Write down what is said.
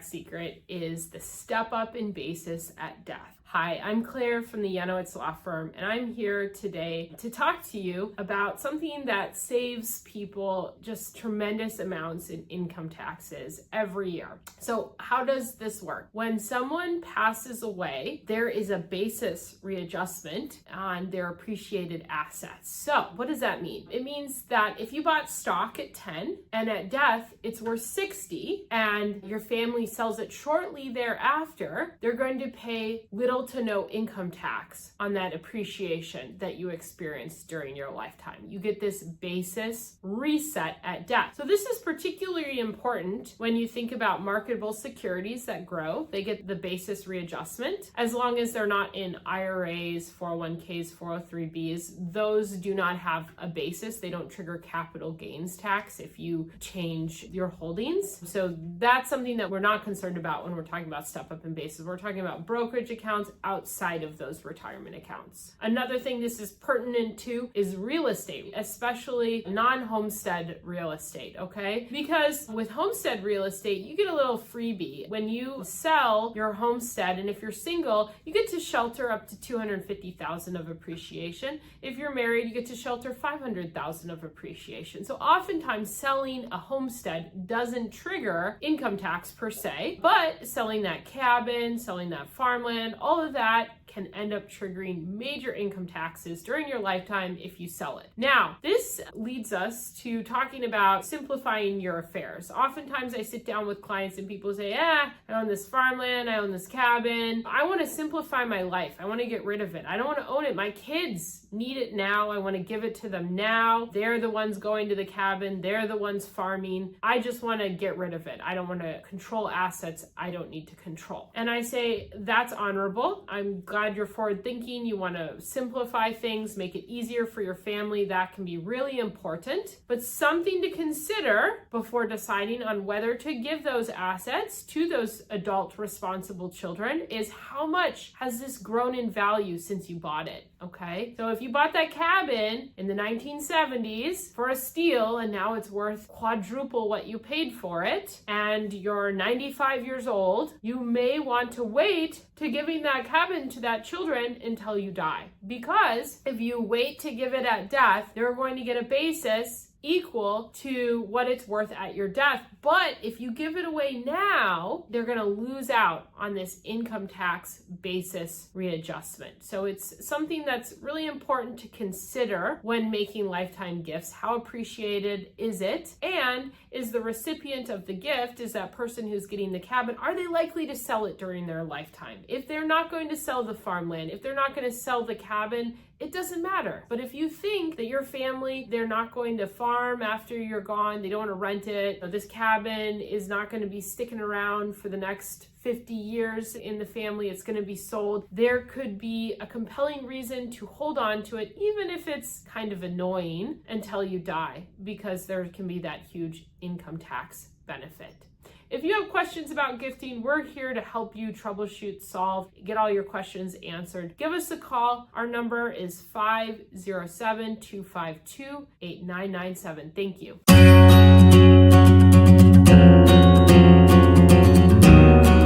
tax secret is the step up in basis at death. Hi, I'm Claire from the Yanowitz Law Firm, and I'm here today to talk to you about something that saves people just tremendous amounts in income taxes every year. So how does this work? When someone passes away, there is a basis readjustment on their appreciated assets. So what does that mean? It means that if you bought stock at 10 and at death it's worth 60 and your family sells it shortly thereafter, they're going to pay little to no income tax on that appreciation that you experienced during your lifetime. You get this basis reset at death. So this is particularly important when you think about marketable securities that grow. They get the basis readjustment as long as they're not in IRAs, 401ks, 403bs. Those do not have a basis. They don't trigger capital gains tax if you change your holdings. So that's something that we're not concerned about when we're talking about step up in basis. We're talking about brokerage accounts outside of those retirement accounts. Another thing this is pertinent to is real estate, especially non-homestead real estate, okay? Because with homestead real estate, you get a little freebie. When you sell your homestead, and if you're single, you get to shelter up to $250,000 of appreciation. If you're married, you get to shelter $500,000 of appreciation. So oftentimes selling a homestead doesn't trigger income tax per se, but selling that cabin, selling that farmland, all of that can end up triggering major income taxes during your lifetime if you sell it. Now, this leads us to talking about simplifying your affairs. Oftentimes I sit down with clients and people say, I own this farmland, I own this cabin. I want to simplify my life. I want to get rid of it. I don't want to own it. My kids need it now. I want to give it to them now. They're the ones going to the cabin. They're the ones farming. I just want to get rid of it. I don't want to control assets I don't need to control. And I say, that's honorable. I'm glad you're forward thinking. You want to simplify things, make it easier for your family. That can be really important, but something to consider before deciding on whether to give those assets to those adult responsible children is how much has this grown in value since you bought it, okay? So if you bought that cabin in the 1970s for a steal and now it's worth quadruple what you paid for it and you're 95 years old, you may want to wait to giving that cabin to that children until you die. Because if you wait to give it at death, they're going to get a basis equal to what it's worth at your death. But if you give it away now, they're going to lose out on this income tax basis readjustment. So it's something that's really important to consider when making lifetime gifts. How appreciated is it? And is the recipient of the gift, is that person who's getting the cabin, are they likely to sell it during their lifetime? If they're not going to sell the farmland, if they're not going to sell the cabin, it doesn't matter. But if you think that your family, they're not going to farm after you're gone, they don't want to rent it, or this cabin is not going to be sticking around for the next 50 years in the family, it's going to be sold, there could be a compelling reason to hold on to it, even if it's kind of annoying until you die, because there can be that huge income tax benefit. If you have questions about gifting, we're here to help you troubleshoot, solve, get all your questions answered. Give us a call. Our number is 507-252-8997. Thank you.